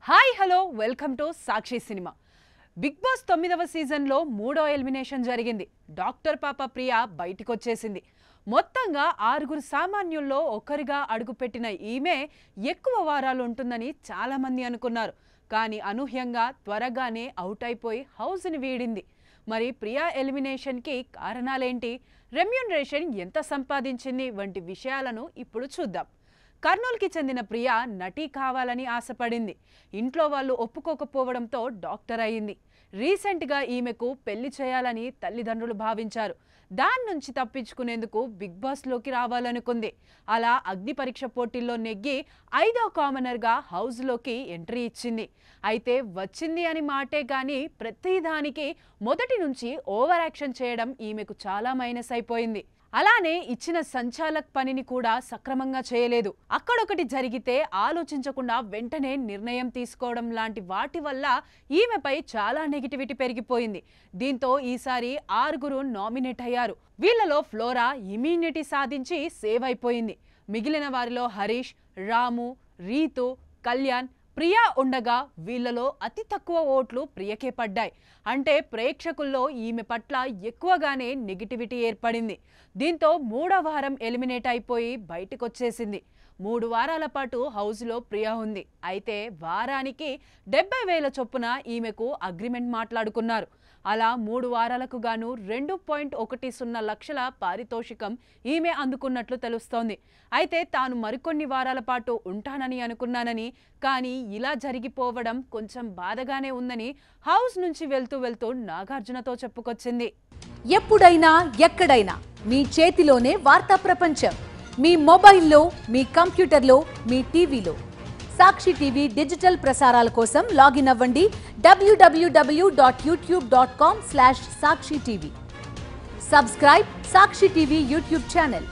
Hi hello welcome to Sakshi cinema. Big boss 9వ సీజన్లో 3వ ఎలిమినేషన్ జరిగింది. డాక్టర్ పాప ప్రియా బయటికొచ్చేసింది. మొత్తంగా 6 సామాన్యుల్లో ఒకరిగా అడుగుపెట్టిన ఈమె ఎక్కువ వారాలు ఉంటుందని చాలామంది అనుకున్నారు. కానీ అనూహ్యంగా త్వరగానే అవుట్ అయిపోయి హౌస్ని వీడింది. మరి ప్రియా ఎలిమినేషన్కి కారణాలేంటి, రెమ్యూనరేషన్ ఎంత సంపాదించింది వంటి విషయాలను ఇప్పుడు చూద్దాం. కర్నూలుకి చెందిన ప్రియా నటి కావాలని ఆశపడింది. ఇంట్లో వాళ్ళు ఒప్పుకోకపోవడంతో డాక్టర్ అయింది. రీసెంట్గా ఈమెకు పెళ్లి చేయాలని తల్లిదండ్రులు భావించారు. దాని నుంచి తప్పించుకునేందుకు బిగ్ బాస్లోకి రావాలనుకుంది. అలా అగ్ని పరీక్ష పోటీల్లో నెగ్గి 5వ కామనర్గా హౌస్లోకి ఎంట్రీ ఇచ్చింది. అయితే వచ్చింది అని మాటే కానీ ప్రతిదానికి మొదటి నుంచి ఓవర్ యాక్షన్ చేయడం ఈమెకు చాలా మైనస్ అయిపోయింది. అలానే ఇచ్చిన సంచాలక్ పనిని కూడా సక్రమంగా చేయలేదు. అక్కడొకటి జరిగితే ఆలోచించకుండా వెంటనే నిర్ణయం తీసుకోవడం లాంటి వాటి వల్ల ఈమెపై చాలా నెగిటివిటీ పెరిగిపోయింది. దీంతో ఈసారి 6 నామినేట్ అయ్యారు. వీళ్లలో ఫ్లోరా ఇమ్యూనిటీ సాధించి సేవ్ అయిపోయింది. మిగిలిన వారిలో హరీష్, రాము, రీతు, కళ్యాణ్, ప్రియా ఉండగా వీళ్లలో అతి తక్కువ ఓట్లు ప్రియకే పడ్డాయి. అంటే ప్రేక్షకుల్లో ఈమె పట్ల ఎక్కువగానే నెగిటివిటీ ఏర్పడింది. దీంతో 3వ వారం ఎలిమినేట్ అయిపోయి బయటకొచ్చేసింది. 3 వారాల పాటు హౌస్లో ప్రియా ఉంది. అయితే వారానికి 70,000 చొప్పున ఈమెకు అగ్రిమెంట్ మాట్లాడుకున్నారు. అలా 3 వారాలకు గాను 2.10 లక్షల పారితోషికం ఈమె అందుకున్నట్లు తెలుస్తోంది. అయితే తాను మరికొన్ని వారాల పాటు ఉంటానని అనుకున్నానని, కానీ ఇలా జరిగిపోవడం కొంచెం బాధగానే ఉందని హౌస్ నుంచి వెళ్తూ నాగార్జునతో చెప్పుకొచ్చింది. ఎప్పుడైనా ఎక్కడైనా మీ చేతిలోనే వార్తా ప్రపంచం. మీ మొబైల్లో, మీ కంప్యూటర్లో, మీ టీవీలో. సాక్షి టీవీ డిజిటల్ ప్రసారాల కోసం లాగిన్ అవ్వండి www.youtube.com/sakshi tv. సబ్స్క్రైబ్ సాక్షి టీవీ యూట్యూబ్ ఛానల్.